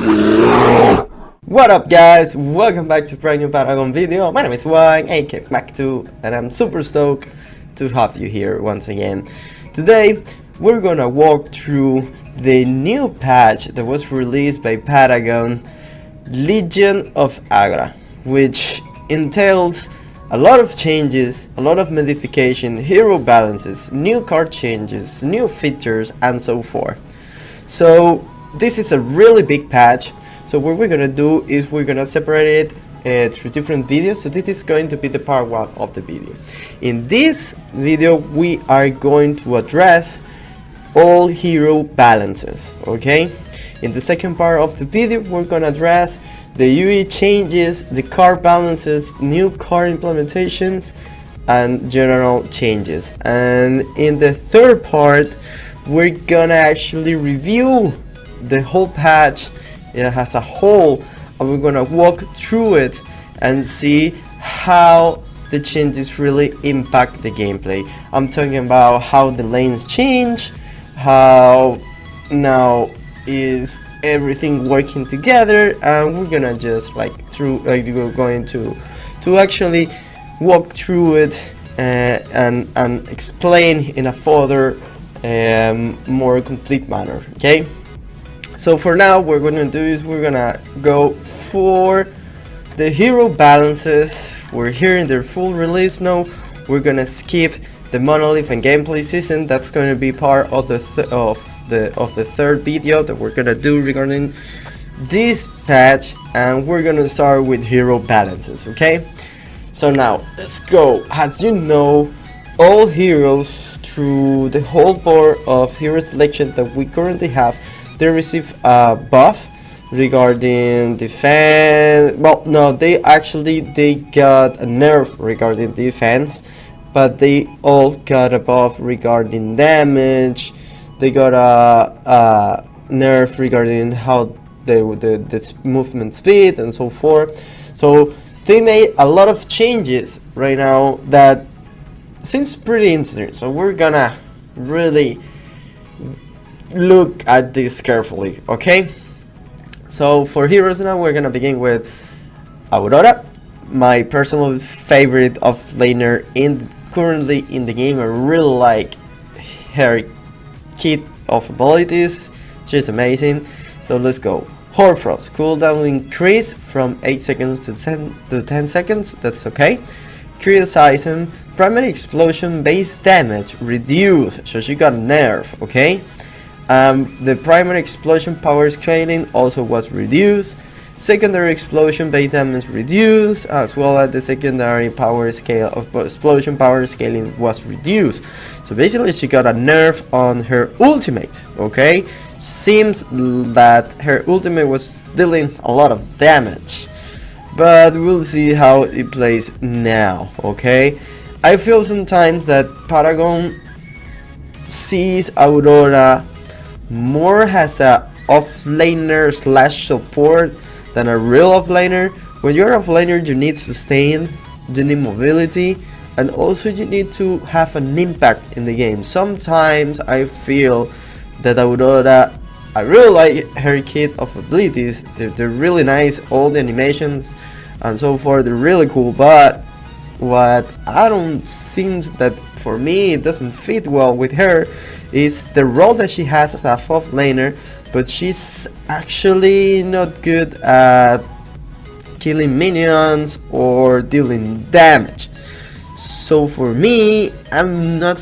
What up guys, welcome back to a brand new Paragon video. My name is Wang, aka Maktu, and I'm super stoked to have you here once again. Today we're gonna walk through the new patch that was released by Paragon, Legion of AURORA, which entails a lot of changes, a lot of modification, hero balances, new card changes, new features, and so forth. So this is a really big patch. So what we're gonna do is we're gonna separate it through different videos. So this is going to be the part 1 of the video. In this video we are going to address all hero balances, okay? In the second part of the video we're gonna address the UE changes, the card balances, new card implementations, and general changes. And in the third part we're gonna actually review the whole patch as a whole, and we're gonna walk through it and see how the changes really impact the gameplay. I'm talking about how the lanes change, how now is everything working together, and we're gonna just we're going to actually walk through it and explain in a further more complete manner. Okay, so for now what we're gonna do is we're gonna go for the hero balances. We're here in their full release now. We're gonna skip the monolith and gameplay system. That's going to be part of the third video that we're gonna do regarding this patch, and we're gonna start with hero balances. Okay, so now let's go. As you know, all heroes through the whole board of hero selection that we currently have, they receive a buff regarding defense. Well, no, they got a nerf regarding defense, but they all got a buff regarding damage. They got a nerf regarding how the movement speed and so forth. So they made a lot of changes right now that seems pretty interesting. So we're gonna really look at this carefully, okay? So for heroes now, we're gonna begin with AURORA, my personal favorite offlaner currently in the game. I really like her kit of abilities, she's amazing. So let's go. Hoarfrost, cooldown increase from 8 seconds to 10 seconds, that's okay. Curious item, primary explosion base damage reduced, so she got a nerf, okay. The primary explosion power scaling also was reduced. Secondary explosion base damage reduced, as well as the secondary power scale of explosion power scaling was reduced. So basically she got a nerf on her ultimate, okay. Seems that her ultimate was dealing a lot of damage, but we'll see how it plays now, okay. I feel sometimes that Paragon sees AURORA more as a offlaner slash support than a real offlaner. When you're an offlaner, you need sustain, you need mobility, and also you need to have an impact in the game. Sometimes I feel that AURORA, I really like her kit of abilities. They're really nice, all the animations and so forth, they're really cool, but what I don't seems that for me it doesn't fit well with her is the role that she has as a offlaner, but she's actually not good at killing minions or dealing damage. So for me, I'm not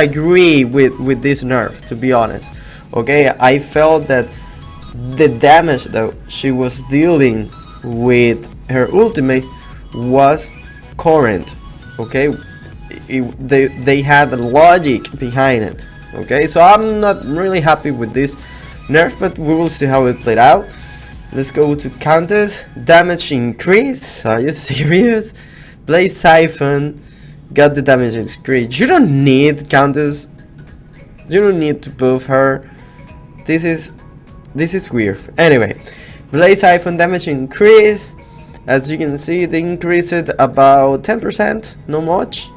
agree with this nerf, to be honest. Okay, I felt that the damage that she was dealing with her ultimate was current, okay. They had a logic behind it, okay. So I'm not really happy with this nerf, but we will see how it played out. Let's go to counters. Damage increase, are you serious? Blaze Siphon got the damage increase. You don't need counters, you don't need to buff her. This is weird. Anyway, Blaze Siphon damage increase. As you can see, they increased it about 10%, not much.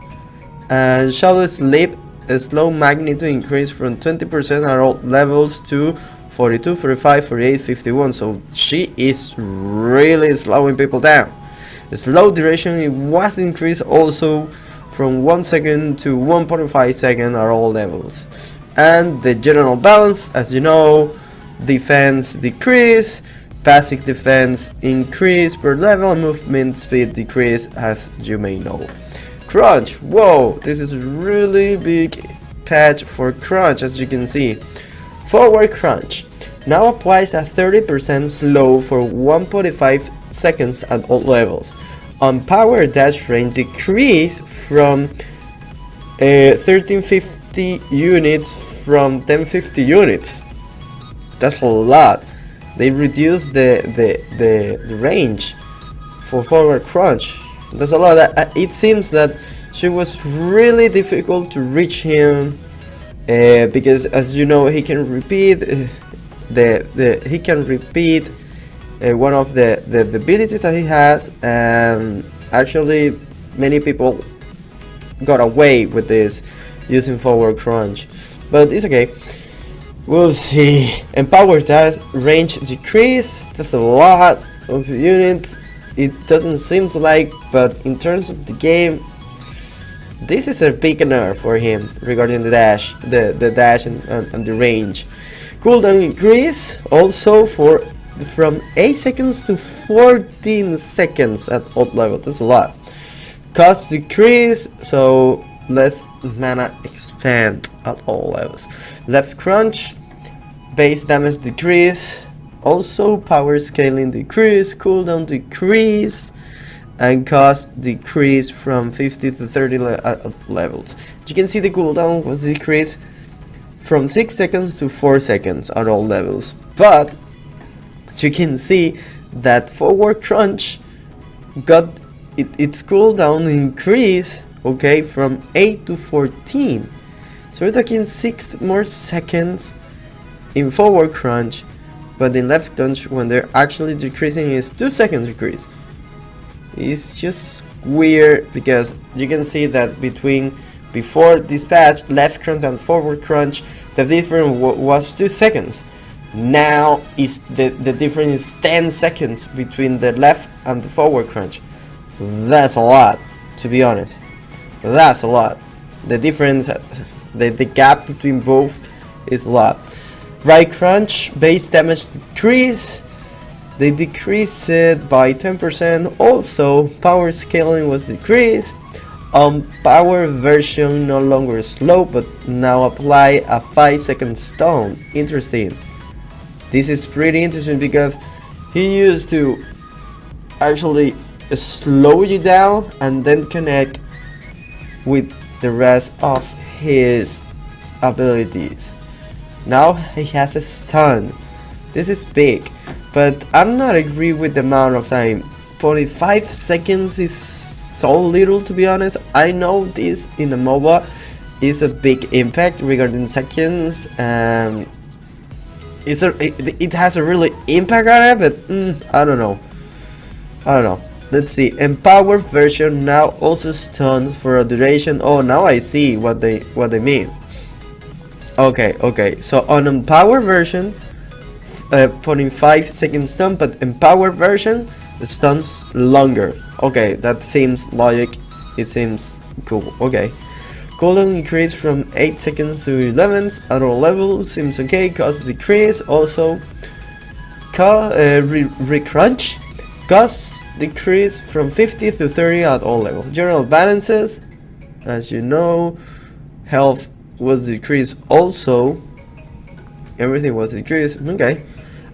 And Shadow Sleep, a slow magnitude increase from 20% at all levels to 42, 45, 48, 51. So she is really slowing people down. The slow duration, it was increased also from 1 second to 1.5 seconds at all levels. And the general balance, as you know, defense decrease, passive defense increase per level, movement speed decrease, as you may know. Crunch, whoa, this is a really big patch for crunch, as you can see. Forward crunch now applies a 30% slow for 1.5 seconds at all levels. On power dash range decrease from 1350 units from 1050 units. That's a lot. They reduced the range for forward crunch. That's a lot. It seems that she was really difficult to reach him because, as you know, he can repeat one of the abilities that he has, and actually many people got away with this using forward crunch, but it's okay. We'll see. Empower dash range decrease. That's a lot of units. It doesn't seem like, but in terms of the game, this is a big nerf for him regarding the dash, the dash and the range. Cooldown increase also from 8 seconds to 14 seconds at odd level. That's a lot. Cost decrease, so less mana expand at all levels. Left crunch, base damage decrease, also power scaling decrease, cooldown decrease, and cost decrease from 50 to 30 levels. You can see the cooldown was decreased from 6 seconds to 4 seconds at all levels, but you can see that forward crunch got its cooldown increase, okay, from 8 to 14. So we're talking 6 more seconds in forward crunch, but in left crunch, when they're actually decreasing, is 2 seconds decrease. It's just weird because you can see that before dispatch, left crunch and forward crunch, the difference was 2 seconds. Now is the difference is 10 seconds between the left and the forward crunch. That's a lot, to be honest. That's a lot. The difference, the gap between both is a lot. Right crunch, base damage decrease. They decreased it by 10%. Also, power scaling was decreased. Power version no longer slow, but now apply a 5-second stun. Interesting. This is pretty interesting because he used to actually slow you down and then connect with the rest of his abilities. Now he has a stun. This is big, but I'm not agree with the amount of time. 0.5 seconds is so little, to be honest. I know this in a MOBA is a big impact regarding seconds, and it has a really impact on it, but I don't know. Let's see. Empower version now also stuns for a duration. Oh, now I see what they mean. Okay. So on Empower version, 0.5 second stun, but Empower version stuns longer. Okay, that seems logic. It seems cool. Okay. Cooldown increase from 8 seconds to 11 at all levels. Seems okay. Cost decrease also. Recrunch. Cost decrease from 50 to 30 at all levels. General balances, as you know, health was decreased also. Everything was decreased. Okay.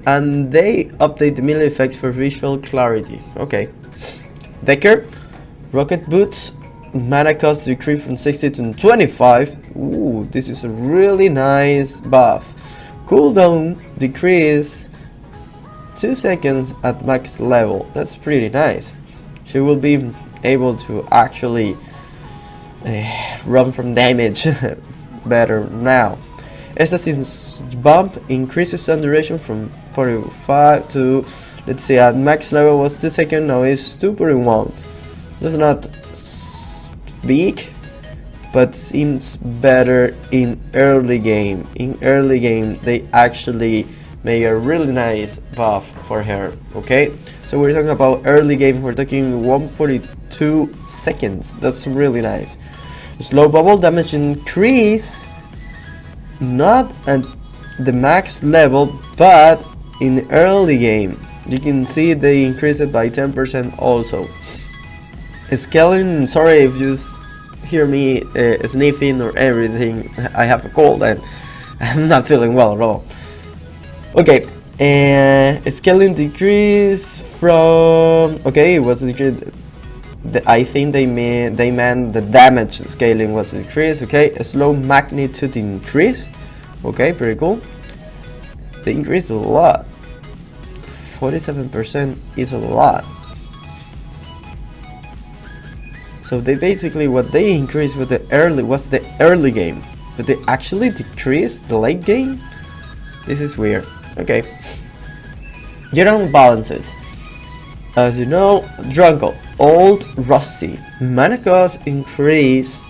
And they update the melee effects for visual clarity. Okay. Decker, rocket boots, mana cost decrease from 60 to 25. Ooh, this is a really nice buff. Cooldown decrease 2 seconds at max level. That's pretty nice. She will be able to actually run from damage better now. Estasis bump increases stun duration from 0.5 to, let's see, at max level was 2 seconds, now it's 2.1. That's not big, but seems better in early game. In early game, they actually make a really nice buff for her. Okay, so we're talking about early game, we're talking 142 seconds. That's really nice. Slow bubble damage increase, not at the max level, but in early game you can see they increase it by 10% also. Scaling, sorry if you hear me sniffing or everything, I have a cold and I'm not feeling well at all. Okay, scaling decrease from, okay, it was decreased. I think they meant the damage scaling was decreased. Okay, a slow magnitude increase. Okay, pretty cool. They increased a lot. 47% is a lot. So they basically, what they increased with the early game, but they actually decreased the late game. This is weird. Okay, general balances. As you know, DRONGO, Old Rusty. Mana cost increase.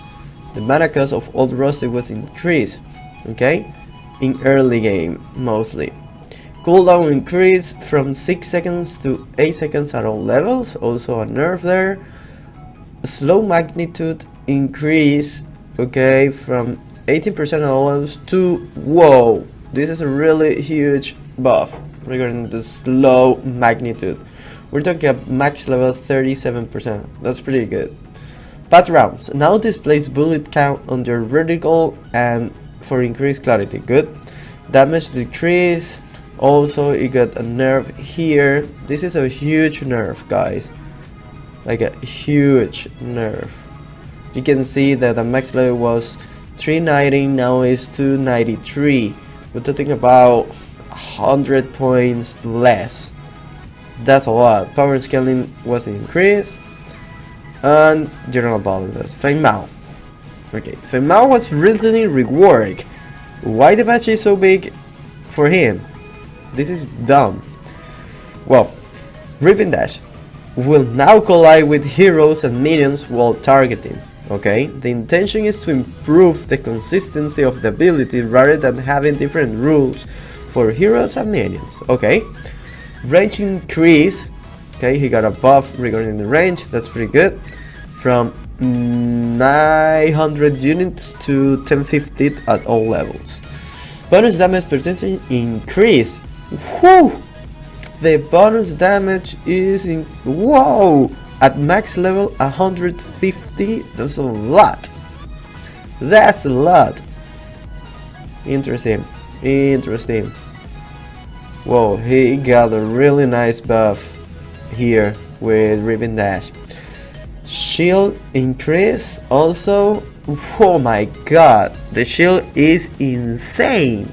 The mana cost of Old Rusty was increased. Okay, in early game mostly. Cooldown increase from 6 seconds to 8 seconds at all levels. Also a nerf there. Slow magnitude increase. Okay, from 18% at all levels to, whoa, this is a really huge buff regarding the slow magnitude. We're talking about max level 37%. That's pretty good. Path rounds now displays bullet count on your vertical and for increased clarity. Good. Damage decrease. Also, you got a nerf here. This is a huge nerf, guys. Like a huge nerf. You can see that the max level was 390, now is 293. We're talking about 100 points less. That's a lot. Power scaling was increased. And general balances. Feng Mao. Okay, Feng Mao was recently reworked. Why the patch is so big for him? This is dumb. Well, Ripping Dash will now collide with heroes and minions while targeting. Okay, the intention is to improve the consistency of the ability rather than having different rules for heroes and minions. Okay, range increase. Okay, he got a buff regarding the range. That's pretty good. From 900 units to 1050 at all levels. Bonus damage percentage increase. Whew! The bonus damage is in, whoa, at max level 150. That's a lot. That's a lot. Interesting. Interesting. Whoa, he got a really nice buff here with Ripping Dash. Shield increase also. Oh my god, the shield is insane.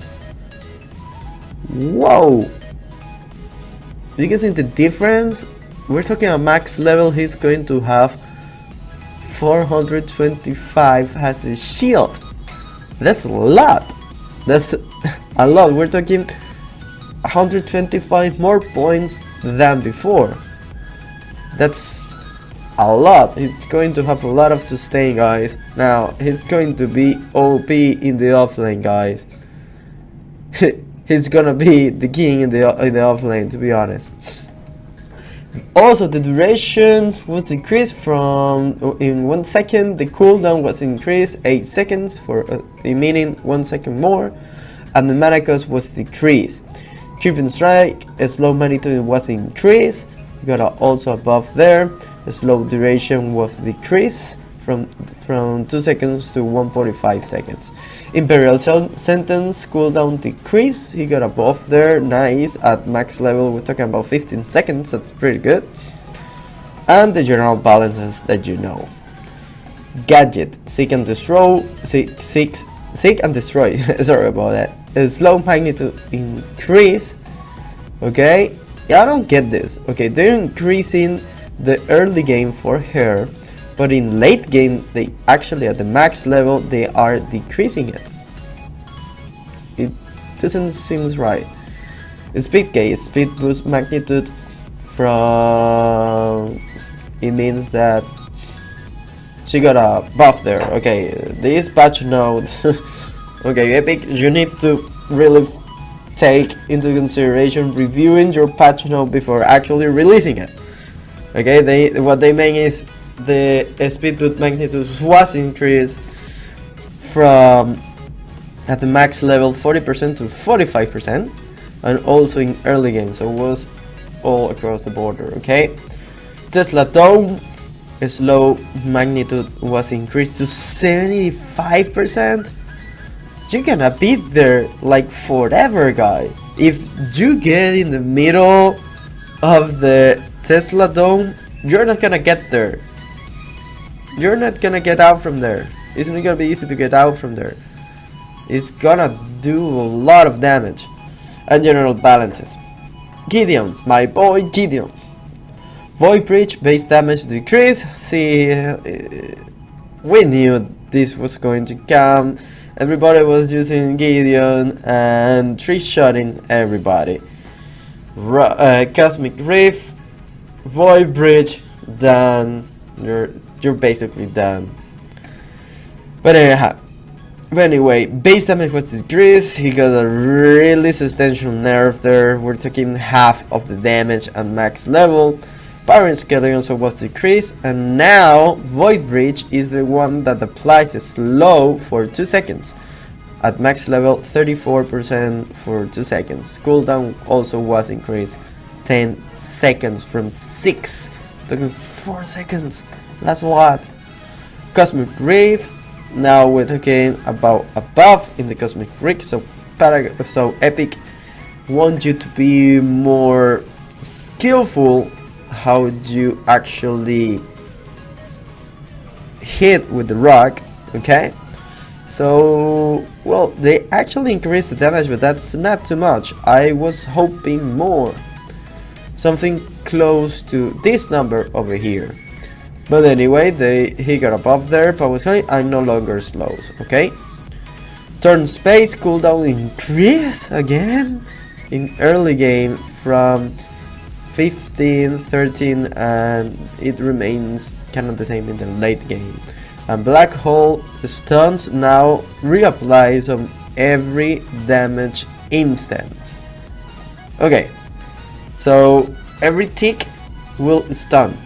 Whoa, you can see the difference. We're talking about max level, he's going to have 425 as a shield. That's a lot. That's a lot. We're talking 125 more points than before. That's a lot. He's going to have a lot of sustain, guys. Now he's going to be OP in the offlane, guys. He's gonna be the king in the offlane, to be honest. Also, the duration was increased from in 1 second. The cooldown was increased 8 seconds for meaning 1 second more, and the mana cost was decreased. Creeping strike, a slow magnitude was increased. You got also a buff there. The slow duration was decreased from 2 seconds to 1.45 seconds. Imperial Sentence cooldown decrease. He got a buff there, nice. At max level we're talking about 15 seconds, that's pretty good. And the general balances that you know. Gadget, seek and destroy, seek and destroy. Sorry about that. A slow magnitude increase. Okay, I don't get this. Okay, they're increasing the early game for her, but in late game they actually at the max level they are decreasing it. It doesn't seem right. Speed gauge, speed boost magnitude from, it means that she got a buff there. Okay, these patch notes. Okay, Epic, you need to really take into consideration reviewing your patch note before actually releasing it. Okay, what they mean is the speed boost magnitude was increased from at the max level 40% to 45%, and also in early game, so it was all across the border. Okay, Tesla Dome slow magnitude was increased to 75%. You're gonna be there like forever, guy. If you get in the middle of the Tesla Dome, you're not gonna get there. You're not gonna get out from there. It's not gonna be easy to get out from there. It's gonna do a lot of damage. And general balances. Gideon, my boy Gideon. Void Breach base damage decrease. See, we knew this was going to come. Everybody was using Gideon and 3-shotting everybody. Cosmic Rift, Void Breach, done. You're basically done. But anyway, base damage was decreased. He got a really substantial nerf there. We're taking half of the damage at max level. Power scaling also was decreased, and now Void Breach is the one that applies a slow for 2 seconds. At max level 34% for 2 seconds. Cooldown also was increased 10 seconds from 6. Talking 4 seconds. That's a lot. Cosmic Rift. Now we're talking about a buff in the Cosmic Rift. So Epic wants you to be more skillful how you actually hit with the rock. Okay, so well, they actually increased the damage, but that's not too much. I was hoping more, something close to this number over here. But anyway, he got above there. Power scaling and no longer slows. Okay, turn space cooldown increase again in early game from 15, 13, and it remains kind of the same in the late game. And Black Hole stuns now reapplies on every damage instance. Okay, so every tick will stun.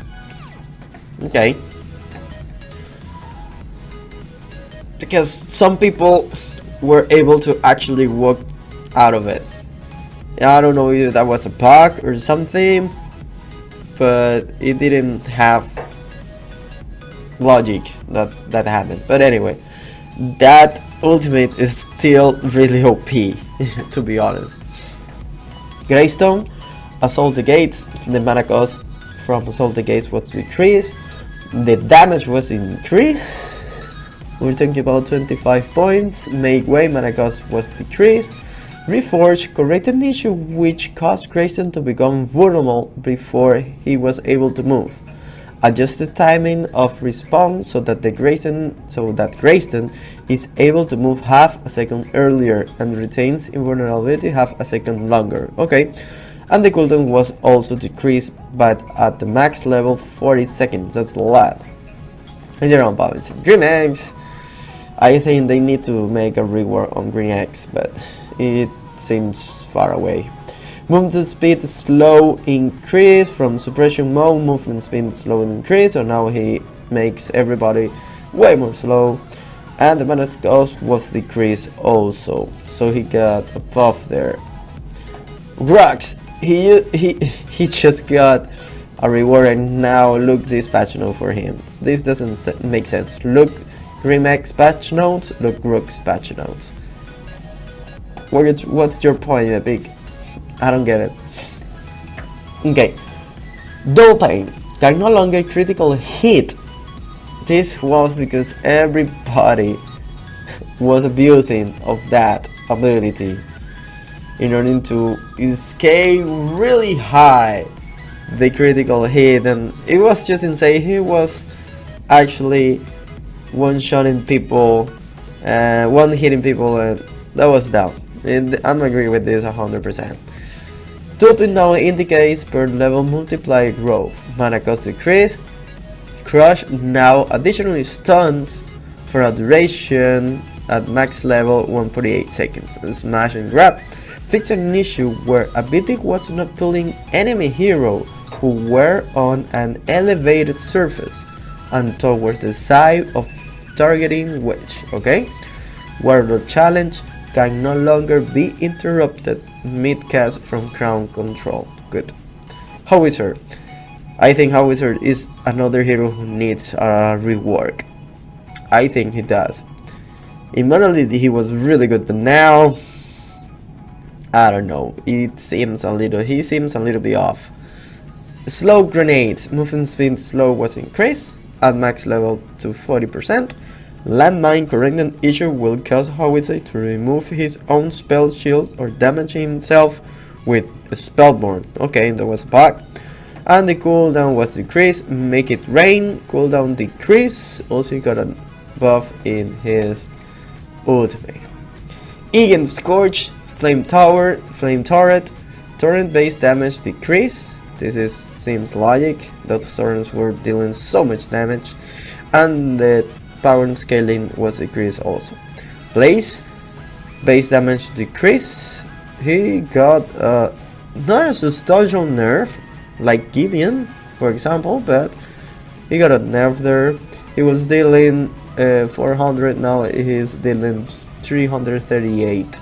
Okay, because some people were able to actually walk out of it. I don't know if that was a bug or something, but it didn't have logic that happened. But anyway, that ultimate is still really OP, to be honest. Greystone, Assault the Gates. The mana cost from Assault the Gates was decreased. The damage was increased. We're talking about 25 points. Make way, mana cost was decreased. Reforge corrected an issue which caused Greystone to become vulnerable before he was able to move. Adjust the timing of respawn so that Greystone is able to move half a second earlier and retains invulnerability half a second longer. Okay, and the cooldown was also decreased, but at the max level 40 seconds. That's a lot. And general balance. Green eggs. I think they need to make a rework on Green eggs, but it seems far away. Movement speed slow increase from suppression mode. Movement speed slow increase, so now he makes everybody way more slow. And the mana cost was decreased also, so he got a buff there. Rocks, he just got a reward, and now look this patch note for him. This doesn't make sense. Look Grimex patch notes, look Rook's patch notes. What's your point, Epic? I don't get it. Okay, Dual Pain can no longer critical hit. This was because everybody was abusing of that ability in order to scale really high the critical hit, and it was just insane. He was actually one-shotting people, one-hitting people, and that was dumb. And I'm agree with this 100%. Topping now indicates per level multiplier growth. Mana cost decrease. Crush now additionally stuns for a duration at max level 148 seconds. And Smash and Grab fix an issue where ability was not pulling enemy hero who were on an elevated surface and towards the side of targeting wedge, okay? Where the challenge can no longer be interrupted mid-cast from ground control. Good. Howitzer. I think Howitzer is another hero who needs a rework. I think he does. In Monolith he was really good, but now I don't know. He seems a little bit off. Slow grenades. Movement speed slow was increased at max level to 40%. Landmine correcting issue will cause Howitzer to remove his own spell shield or damage himself with a Spellborn. Okay, that was a bug. And the cooldown was decreased. Make it rain. Cooldown decrease. Also got a buff in his ultimate. Egan Scorch. Flame Tower. Flame Turret. Torrent based damage decrease. This seems logic. Those torrents were dealing so much damage. And the power scaling was decreased also. Blaze. Base damage decrease. He got not a substantial nerf like Gideon, for example, but he got a nerf there. He was dealing 400, now he's dealing 338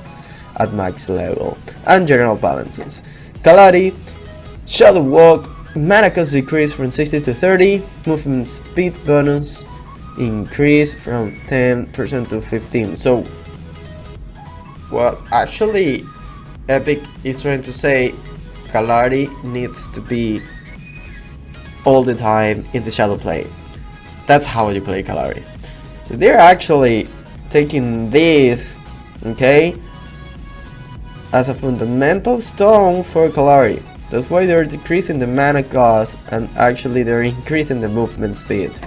at max level. And general balances. Kalari, Shadow Walk, mana cost decrease from 60 to 30, movement speed bonus increase from 10% to 15. So, well, actually, Epic is trying to say Kalari needs to be all the time in the shadow play. That's how you play Kalari. So they're actually taking this, okay, as a fundamental stone for Kalari. That's why they're decreasing the mana cost and actually they're increasing the movement speed.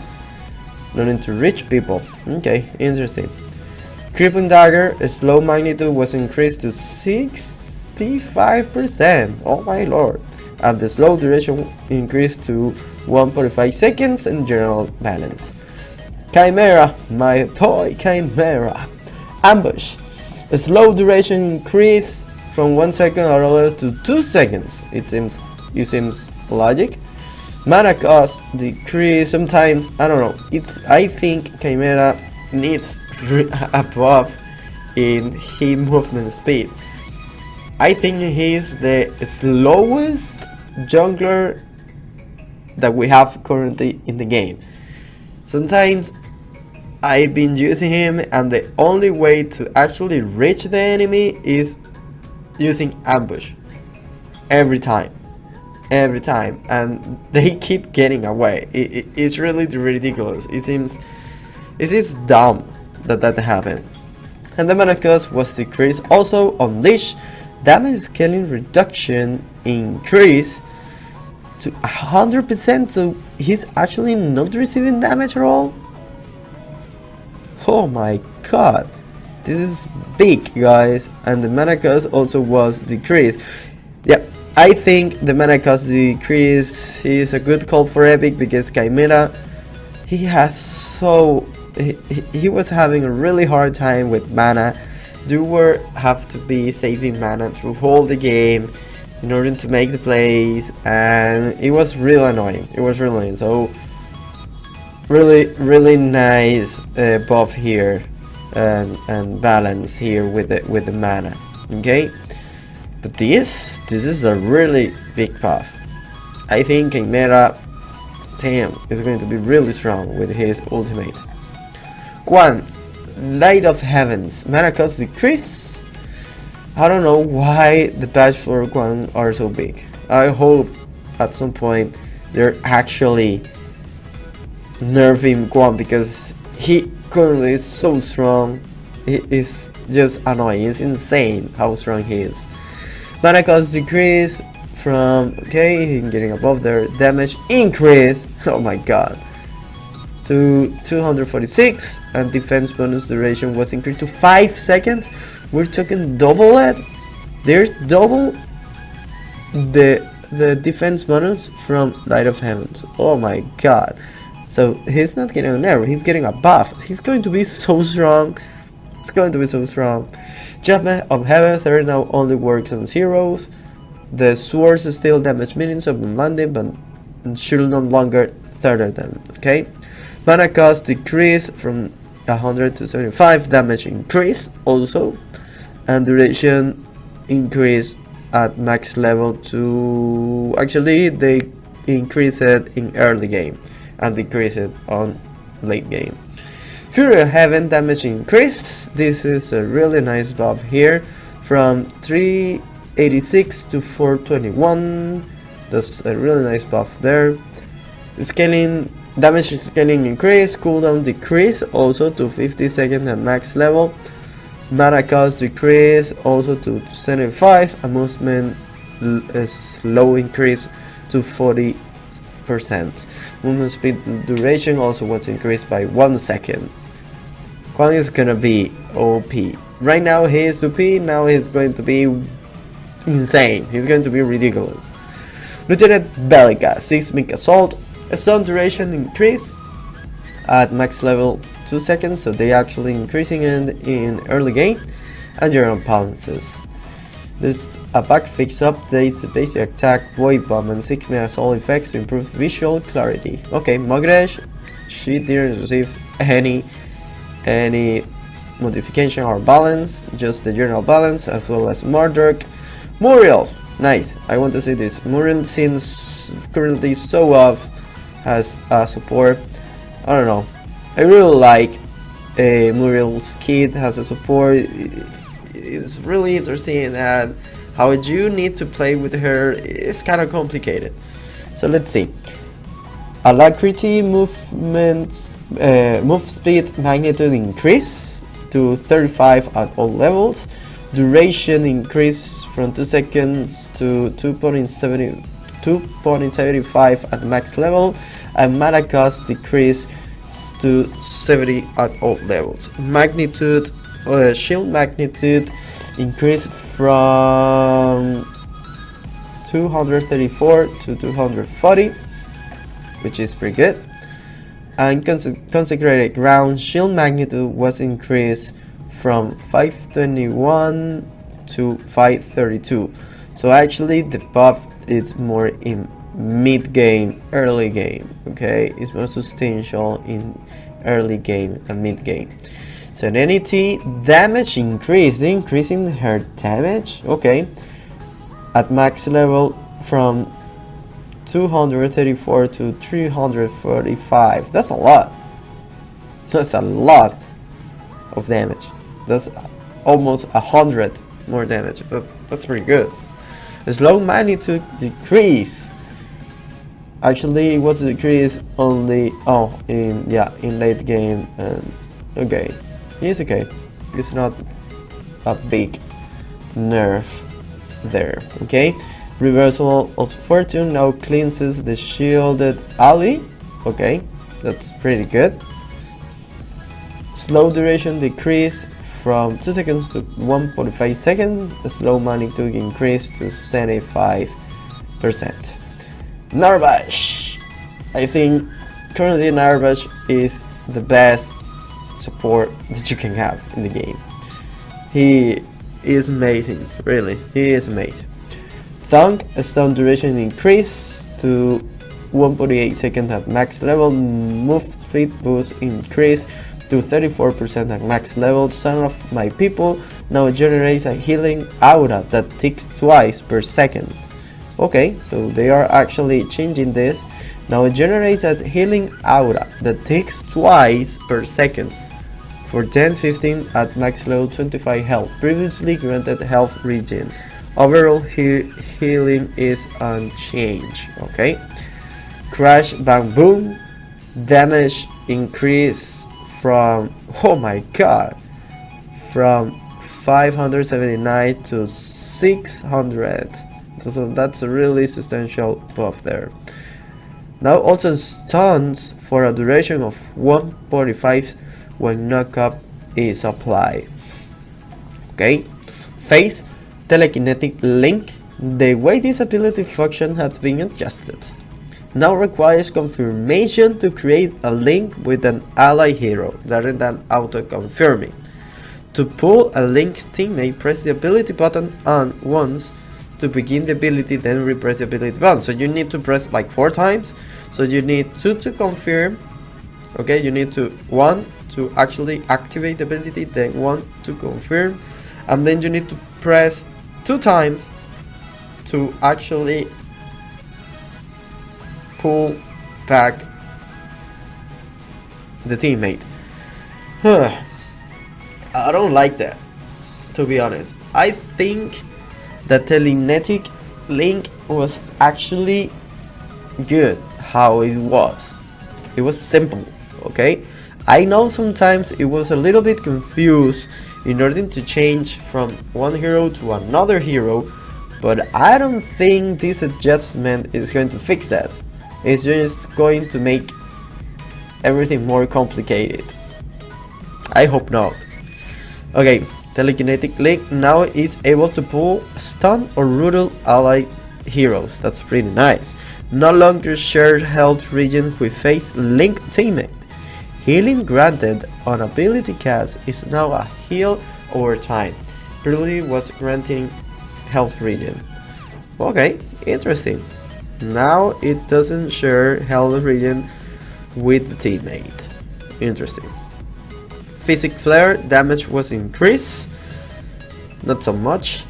Not into rich people. Okay, interesting. Crippling Dagger, a slow magnitude was increased to 65%. Oh my lord. And the slow duration increased to 1.5 seconds and general balance. Chimera, my boy Chimera. Ambush, a slow duration increase from 1 second or to 2 seconds. It seems logic. Mana cost decrease sometimes. I don't know. I think Chimera needs a buff in his movement speed. I think he's the slowest jungler that we have currently in the game. Sometimes I've been using him and the only way to actually reach the enemy is using ambush every time, and they keep getting away. It's really ridiculous. It is dumb that happened. And the mana cost was decreased. Also Unleash, damage scaling reduction increase to 100%, so he's actually not receiving damage at all. Oh my god, this is big, guys. And the mana cost also was decreased. Yeah, I think the mana cost decrease is a good call for Epic because Chimera, he was having a really hard time with mana. You have to be saving mana through whole the game in order to make the plays, and it was real annoying. So really nice buff here and balance here with the mana. Okay, but this is a really big buff. I think Chimera, damn, is going to be really strong with his ultimate. Quan, Light of Heavens, mana cost decrease. I don't know why the patch for Quan are so big. I hope at some point they're actually nerfing Quan because he currently is so strong. He is just annoying. It's insane how strong he is. Mana cost decrease from, okay, he's getting above their damage increase. Oh my god. To 246, and defense bonus duration was increased to 5 seconds. We're talking double it. There's double the defense bonus from Light of Heavens. Oh my god. So he's not getting a nerf, he's getting a buff. He's going to be so strong. It's going to be so strong. Judgment of Heaven, third now only works on zeros. The swords still damage minions upon landing, but should no longer third them. Okay. Mana cost decrease from 100 to 75, damage increase also, and duration increase at max level to, actually they increase it in early game and decrease it on late game. Fury of Heaven, damage increase. This is a really nice buff here, from 386 to 421. That's a really nice buff there. Scaling, damage scaling increase, cooldown decrease also to 50 seconds at max level. Mana cost decrease also to 75, and movement slow increase to 40%. Movement speed duration also was increased by 1 second. Kwang is gonna be OP. Right now he is OP, now he's going to be insane. He's going to be ridiculous. Lieutenant Bellica, Seismic Assault. Stun duration increase at max level 2 seconds, so they actually increasing it in early game. And general balances. There's a bug fix updates the basic attack, void bomb, and 6 assault effects to improve visual clarity. Okay, Mogresh, she didn't receive any modification or balance, just the general balance, as well as Murdoch. Muriel, nice. I want to see this. Muriel seems currently so off as a support. I don't know. I really like Muriel's kit as a support. It's really interesting, and how you need to play with her is kind of complicated. So let's see. Alacrity, movement, move speed, magnitude increase to 35 at all levels. Duration increase from 2 seconds to 2.75 at max level, and mana cost decrease to 70 at all levels. Magnitude, shield magnitude increase from 234 to 240, which is pretty good. And consecrated ground shield magnitude was increased from 521 to 532. So actually the buff is more in mid game, early game. Okay, it's more substantial in early game and mid game. Serenity, damage increase, increasing her damage. Okay, at max level from 234 to 345. That's a lot. That's a lot of damage. That's almost 100 more damage. That's pretty good. Slow magnitude decrease. Actually, it was decreased only in late game, and okay, it's okay. It's not a big nerf there. Okay. Reversal of Fortune now cleanses the shielded ally. Okay, that's pretty good. Slow duration decrease from 2 seconds to 1.5 seconds. The slow magnitude increase to 75%. Narbash. I think currently Narbash is the best support that you can have in the game. He is amazing, really. He is amazing. Thunk, stun duration increase to 1.8 seconds at max level. Move speed boost increase to 34% at max level. Son of my people now generates a healing aura that ticks twice per second. Okay, so they are actually changing this. Now it generates a healing aura that ticks twice per second for 10-15 at max level 25 health. Previously granted health regen. Overall healing is unchanged. Okay. Crash Bang Boom, damage increase from, oh my god, from 579 to 600. So that's a really substantial buff there. Now also stuns for a duration of 1.45 when knockup is applied. Okay. Phase telekinetic link. The way this ability function has been adjusted. Now requires confirmation to create a link with an ally hero rather than auto confirming. To pull a linked teammate, press the ability button on once to begin the ability, then repress the ability button. So you need to press like 4 times. So you need 2 to confirm. Okay, you need to 1 to actually activate the ability, then 1 to confirm, and then you need to press 2 times to actually pull back the teammate. I don't like that, to be honest. I think the telekinetic link was actually good how it was. It was simple, okay? I know sometimes it was a little bit confused in order to change from one hero to another hero, but I don't think this adjustment is going to fix that. It's just going to make everything more complicated. I hope not. Okay, telekinetic link now is able to pull, stun or riddle ally heroes. That's pretty nice. No longer shared health region with face link teammate. Healing granted on ability cast is now a heal over time. Previously was granting health region. Okay, interesting. Now it doesn't share health region with the teammate. Interesting. Physic flare damage was increased, not so much,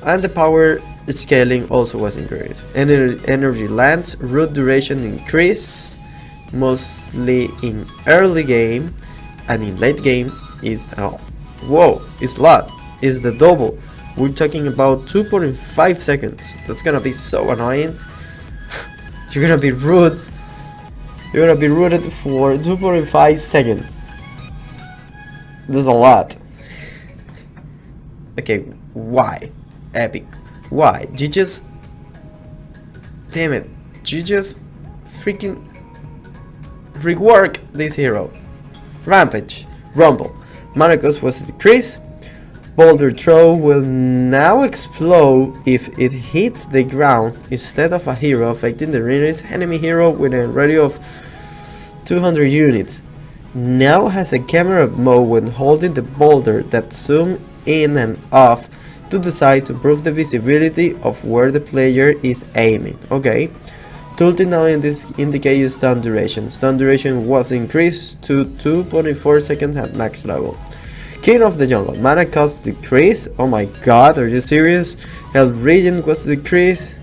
and the power scaling also was increased. Energy lance root duration increased, mostly in early game, and in late game is whoa, it's a lot. It's the double. We're talking about 2.5 seconds. That's gonna be so annoying. You're gonna be rude. You're gonna be rooted for 2.5 seconds. That's a lot. Okay, why? Epic. Why? You just... Damn it. You just freaking rework this hero. Rampage. Rumble. Mana cost was decreased. Boulder throw will now explode if it hits the ground instead of a hero, affecting the nearest enemy hero with a radius of 200 units. Now has a camera mode when holding the boulder that zoom in and off to decide to improve the visibility of where the player is aiming. Okay. Tilting now in this indicates stun duration. Stun duration was increased to 2.4 seconds at max level. King of the Jungle. Mana cost decreased. Oh my god, are you serious? Health region was decreased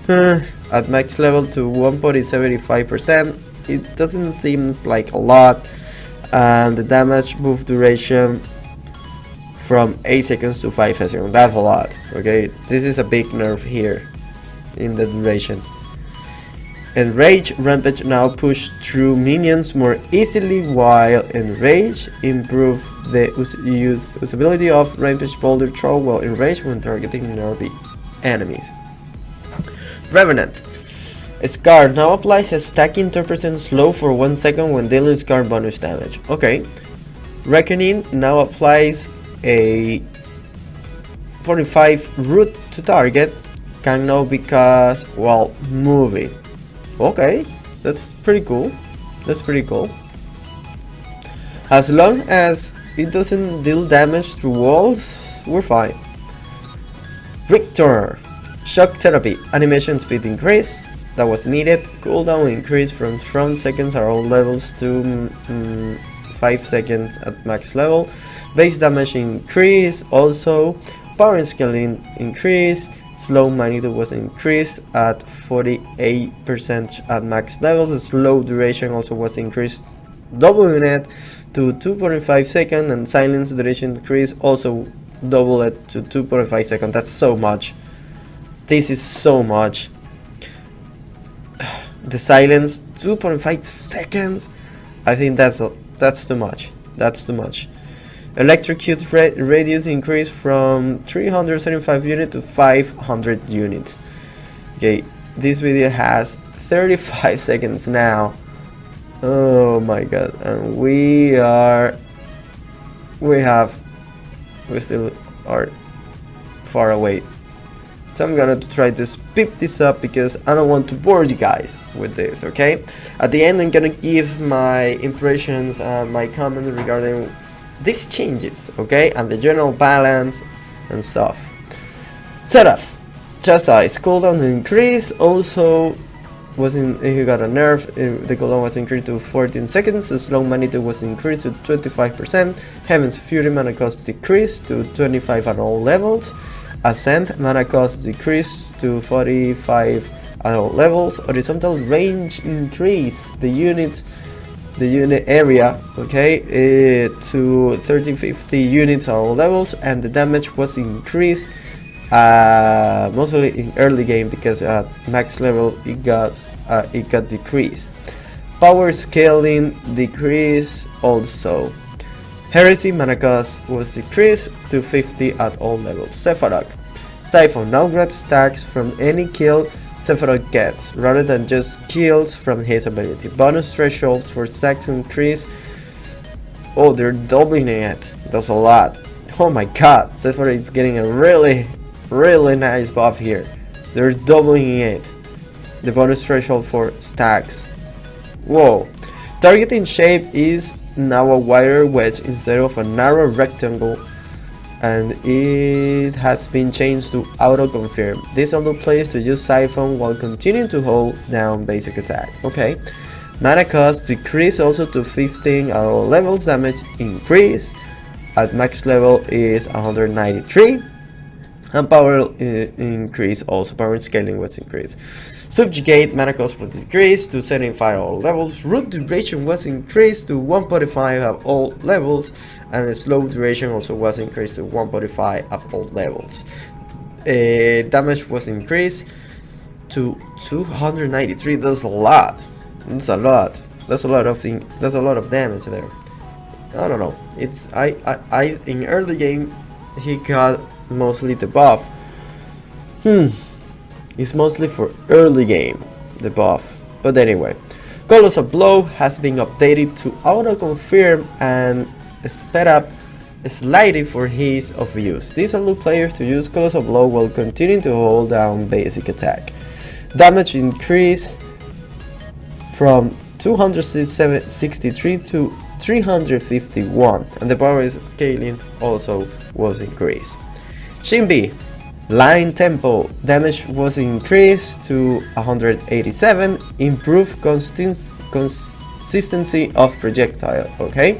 at max level to 1.75%. It doesn't seem like a lot. And the damage move duration from 8 seconds to 5 seconds. That's a lot. Okay, this is a big nerf here in the duration. Enrage. Rampage now push through minions more easily, while Enrage improve the usability of Rampage Boulder Throw while Enrage when targeting nearby enemies. Revenant. Scar now applies a stacking 10% slow for 1 second when dealing Scar bonus damage. Okay. Reckoning now applies a 0.5 root to target. Can now be cast while moving. Okay, that's pretty cool. That's pretty cool. As long as it doesn't deal damage through walls, we're fine. Victor. Shock therapy. Animation speed increase. That was needed. Cooldown increase from 3 seconds at all levels to 5 seconds at max level. Base damage increase also. Power scaling increase. Slow magnitude was increased at 48% at max level. The slow duration also was increased, doubling it to 2.5 seconds, and silence duration increase also double it to 2.5 seconds. That's so much. This is so much. The silence 2.5 seconds. I think that's too much. That's too much. Electrocute radius increased from 375 units to 500 units. Okay, this video has 35 seconds now. Oh my god, and we still are far away. So I'm gonna try to speed this up because I don't want to bore you guys with this, okay? At the end I'm gonna give my impressions and my comment regarding this changes, okay, and the general balance and stuff. Setup. Chastise cooldown increase also was in. He got a nerf. The cooldown was increased to 14 seconds. The slow magnitude was increased to 25%. Heaven's Fury mana cost decreased to 25 at all levels. Ascent mana cost decreased to 45 at all levels. Horizontal range increase. The unit area, okay, to 30-50 units at all levels, and the damage was increased. Mostly in early game, because at max level it got decreased. Power scaling decrease also. Heresy mana cost was decreased to 50 at all levels. Sephiroth. Siphon now grants stacks from any kill Sephiroth gets, rather than just kills from his ability. Bonus thresholds for stacks increase. Oh, they're doubling it. That's a lot. Oh my god, Sephiroth is getting a really nice buff here. They're doubling it. The bonus threshold for stacks. Whoa. Targeting shape is now a wider wedge instead of a narrow rectangle, and it has been changed to auto confirm. This allows players to use Siphon while continuing to hold down basic attack. Okay. Mana cost decrease also to 15 at all levels. Damage increase at max level is 193. And power increase also. Power scaling was increased. Subjugate mana cost was decreased to 75 at all levels. Root duration was increased to 145 at all levels, and the slow duration also was increased to 145 at all levels. Damage was increased to 293. That's a lot. That's a lot. That's a lot of damage there. I don't know. It's I in early game he got mostly the buff. It's mostly for early game, the buff. But anyway, Colossal Blow has been updated to auto confirm and sped up slightly for ease of use. This allows players to use Colossal Blow while continuing to hold down basic attack. Damage increase from 263 to 351, and the power scaling also was increased. Shinbi. Line tempo. Damage was increased to 187. Improved consistency of projectile. Okay.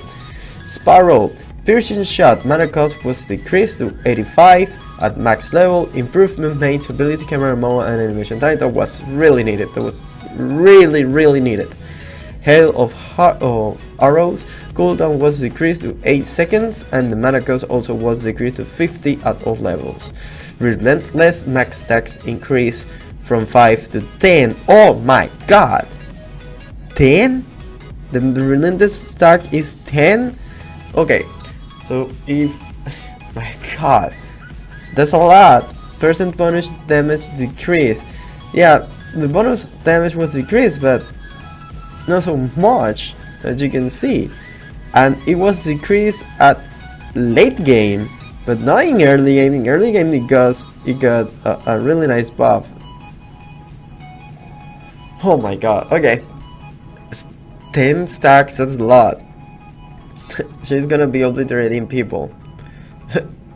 Sparrow. Piercing shot. Mana cost was decreased to 85 at max level. Improvement made to ability, camera mode, and animation time. That was really needed. That was really needed. Hail of arrows. Cooldown was decreased to 8 seconds, and the mana cost also was decreased to 50 at all levels. Relentless max stacks increase from 5 to 10. Oh my god! 10? The relentless stack is 10? Okay, so if... my god, that's a lot. Percent bonus damage decrease. Yeah, the bonus damage was decreased, but not so much, as you can see. And it was decreased at late game, but not in early game. In early game it got a really nice buff. Oh my god, okay. 10 stacks, that's a lot. She's gonna be obliterating people.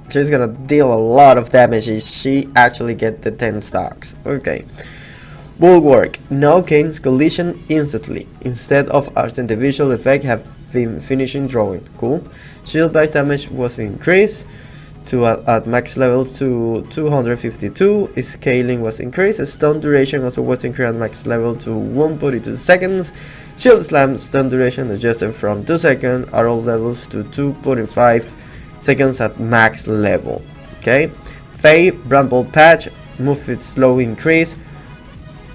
She's gonna deal a lot of damage if she actually get the 10 stacks. Okay. Bulwark now gains collision instantly, instead of after the visual effect have been finishing drawing. Cool. Shield bite damage was increased to at max level to 252. Scaling was increased. Stun duration also was increased at max level to 142 seconds. Shield slam stun duration adjusted from 2 seconds at all levels to 2.5 seconds at max level. Okay. Faye Bramble patch move it slow increase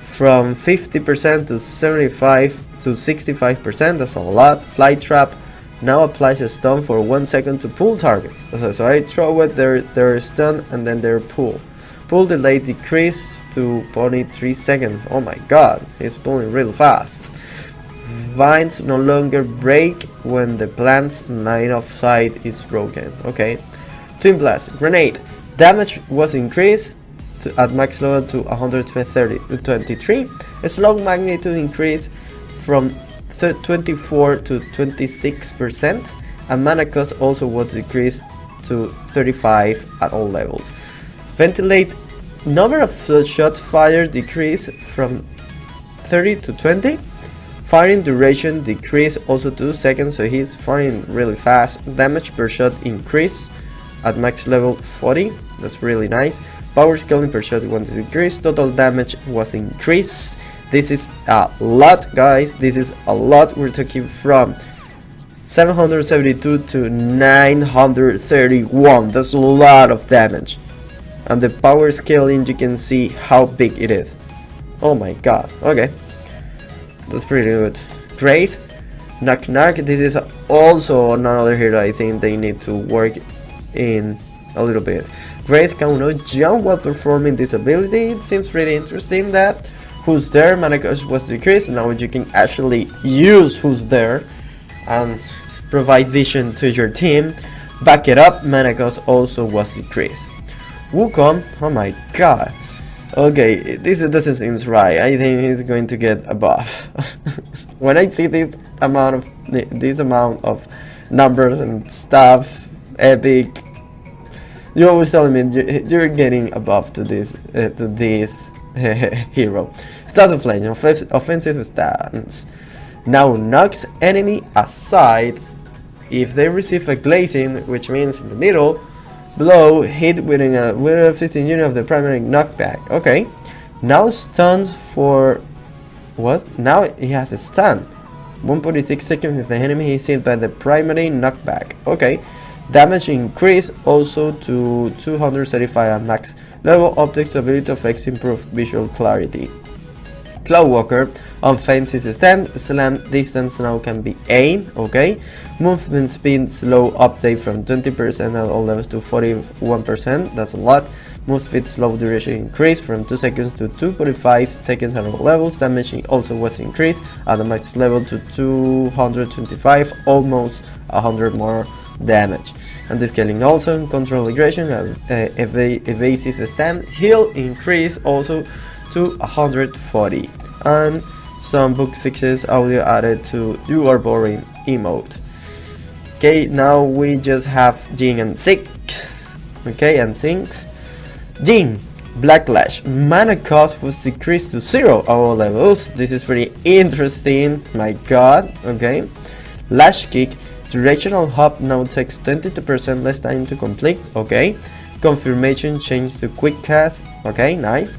from 50% to 75 to 65%. That's a lot. Flight trap now applies a stun for 1 second to pull targets. So I throw it, they're stun, and then they're pull. Pull delay decrease to 0.3 seconds. Oh my god, he's pulling real fast. Vines no longer break when the plant's line of sight is broken. Okay. Twin blast grenade damage was increased at max level to 123. A slow magnitude increase from 24 to 26%. and mana cost also was decreased to 35 at all levels. Ventilate number of shot fired decreased from 30 to 20. Firing duration decreased also 2 seconds, so he's firing really fast. Damage per shot increased at max level 40, that's really nice. Power scaling per shot was decreased. Total damage was increased. This is a lot, guys, this is a lot. We're talking from 772 to 931, that's a lot of damage. And the power scaling, you can see how big it is. Oh my god, okay. That's pretty good. Great. Knock knock, this is also another hero I think they need to work in a little bit. Great can now jump while performing this ability. It seems really interesting that Who's There mana cost was decreased. Now you can actually use Who's There and provide vision to your team. Back it up, mana cost also was decreased. Wukong, oh my god. Okay, this doesn't seem right. I think he's going to get a buff. When I see this amount of numbers and stuff, epic, you always tell me you're getting a buff to this hero. Start of Flame, offensive stance. Now knocks enemy aside if they receive a glazing, which means in the middle. Blow hit within a 15 unit of the primary knockback. Okay. Now stuns for what? Now he has a stun. 1.6 seconds if the enemy is hit by the primary knockback. Okay. Damage increase also to 235 at max level. Optics ability effects improve visual clarity. Cloudwalker, offensive stand, slam distance now can be aim, okay. Movement speed slow update from 20% at all levels to 41%, that's a lot. Move speed slow duration increased from 2 seconds to 2.5 seconds at all levels. Damage also was increased at the max level to 225, almost 100 more damage. And the scaling also, control aggression, evasive stand, heal increase also to 140, and some bug fixes, audio added to You Are Boring emote. Okay, now we just have Jin and Six. Okay, and Six. Jin, Blacklash, mana cost was decreased to 0 at all levels. This is pretty interesting, my god. Okay, Lash Kick, directional hop now takes 22% less time to complete. Okay, confirmation change to quick cast. Okay, nice.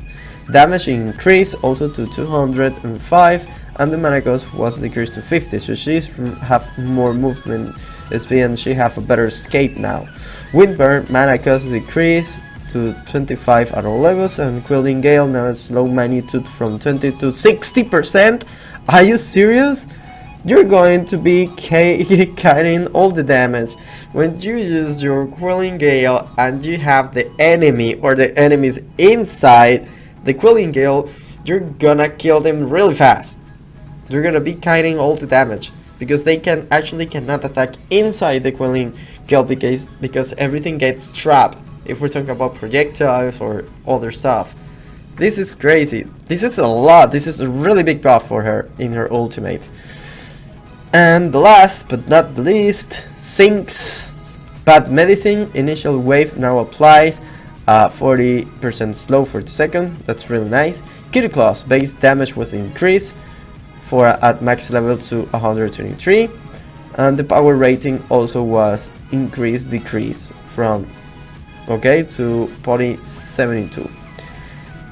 Damage increase also to 205, and the mana cost was decreased to 50, so she's have more movement speed and she have a better escape now. Windburn, mana cost decreased to 25 at all levels, and Quelling Gale now slow magnitude from 20 to 60%. Are you serious? You're going to be carrying all the damage. When you use your Quelling Gale and you have the enemy or the enemies inside the Quelling Gale, you're gonna kill them really fast. You're gonna be kiting all the damage because they cannot attack inside the Quelling Gale because everything gets trapped. If we're talking about projectiles or other stuff, this is crazy. This is a lot. This is a really big buff for her in her ultimate. And the last but not the least, Sinks. Bad Medicine, initial wave now applies. 40% slow for the second, that's really nice. Kitty Claws, base damage was increased at max level to 123, and the power rating also was decreased from to 0.72.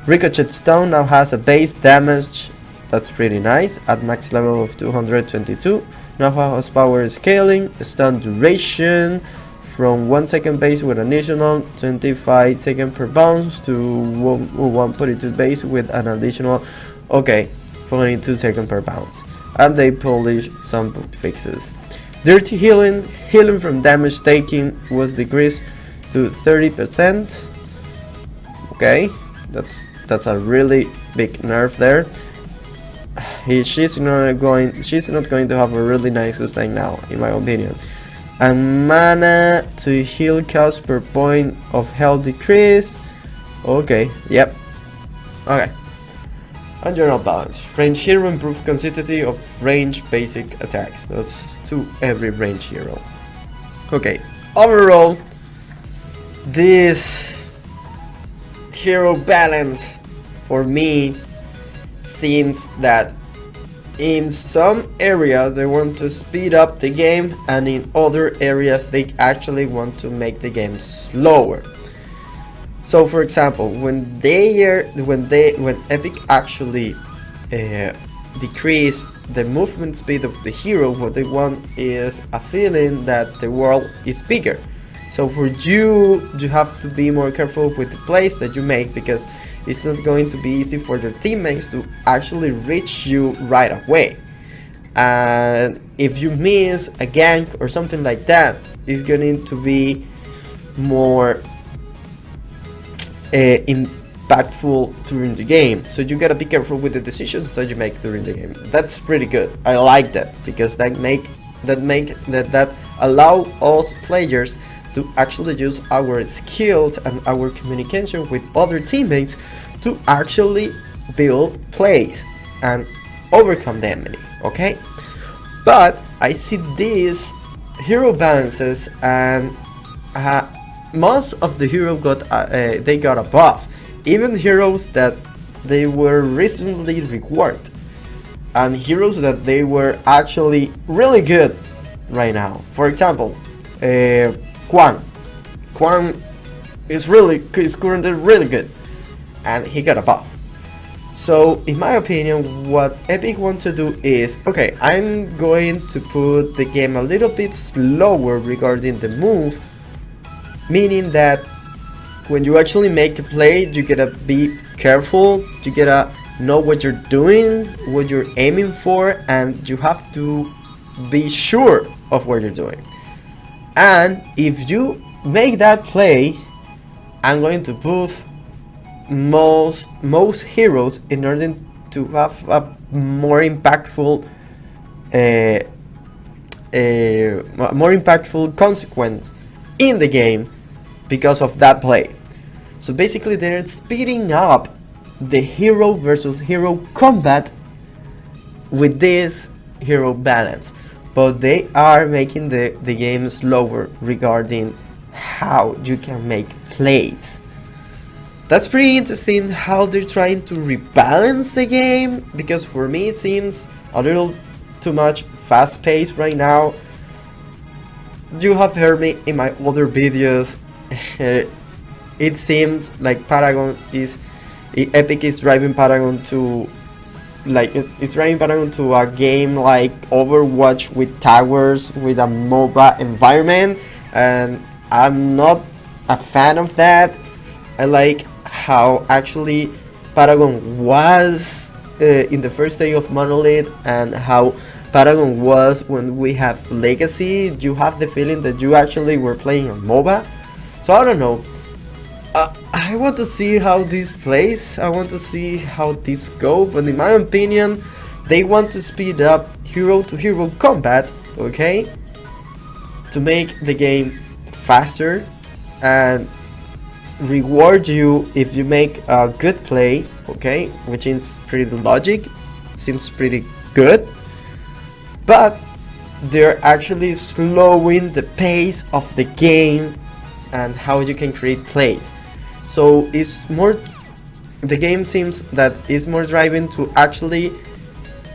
Ricochet Stone now has a base damage, that's pretty nice, at max level of 222. Now has power scaling, stun duration from 1 second base with an additional 25 seconds per bounce to 1.2 base with an additional 22 seconds per bounce. And they polish some bug fixes. Dirty healing from damage taken was decreased to 30%. Okay, that's a really big nerf there. She's not going to have a really nice sustain now, in my opinion. And mana to heal cost per point of health decrease. Okay, yep. Okay. And general balance. Range hero improve consistency of range basic attacks. That's to every range hero. Okay, overall, this hero balance for me seems that in some areas they want to speed up the game, and in other areas they actually want to make the game slower. So for example, when Epic actually decrease the movement speed of the hero, what they want is a feeling that the world is bigger. So for you have to be more careful with the plays that you make, because it's not going to be easy for your teammates to actually reach you right away. And if you miss a gank or something like that, it's going to be more impactful during the game. So you gotta be careful with the decisions that you make during the game. That's pretty good. I like that, because that allow us players to actually use our skills and our communication with other teammates to actually build plays and overcome the enemy, okay? But I see these hero balances, and most of the heroes got a buff, even heroes that they were recently reworked, and heroes that they were actually really good right now. For example, Quan is currently really good, and he got a buff. So in my opinion, what Epic want to do is, okay, I'm going to put the game a little bit slower regarding the move, meaning that when you actually make a play, you gotta be careful, you gotta know what you're doing, what you're aiming for, and you have to be sure of what you're doing. And if you make that play, I'm going to buff most heroes in order to have a more impactful consequence in the game because of that play. So basically they're speeding up the hero versus hero combat with this hero balance, but they are making the game slower regarding how you can make plays. That's pretty interesting how they're trying to rebalance the game, because for me it seems a little too much fast paced right now. You have heard me in my other videos. It seems like Epic is driving Paragon to a game like Overwatch with towers, with a MOBA environment, and I'm not a fan of that. I like how actually Paragon was in the first day of Monolith, and how Paragon was when we have Legacy. You have the feeling that you actually were playing a MOBA. So I don't know. I want to see how this plays. I want to see how this goes. But in my opinion, they want to speed up hero-to-hero combat, okay? To make the game faster and reward you if you make a good play, okay? Which is pretty logic. Seems pretty good. But they're actually slowing the pace of the game and how you can create plays. So it's more, the game seems that it's more driving to actually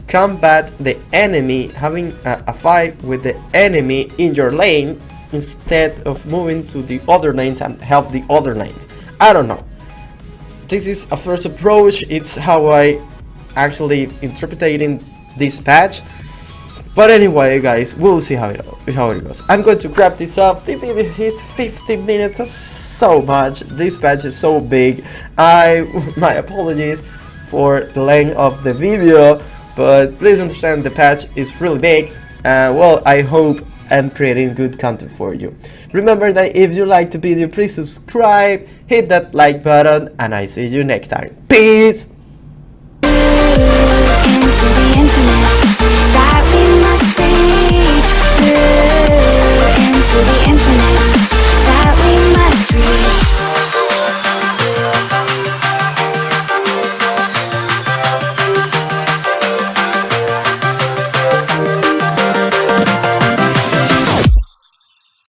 combat the enemy, having a fight with the enemy in your lane instead of moving to the other lanes and help the other lanes. I don't know. This is a first approach. It's how I actually interpreting this patch. But anyway, guys, we'll see how it goes. I'm going to wrap this up. The video is 15 minutes. That's so much. This patch is so big. My apologies for the length of the video, but please understand the patch is really big. Well, I hope I'm creating good content for you. Remember that if you like the video, please subscribe, hit that like button, and I see you next time. Peace! Into the infinite that we must reach.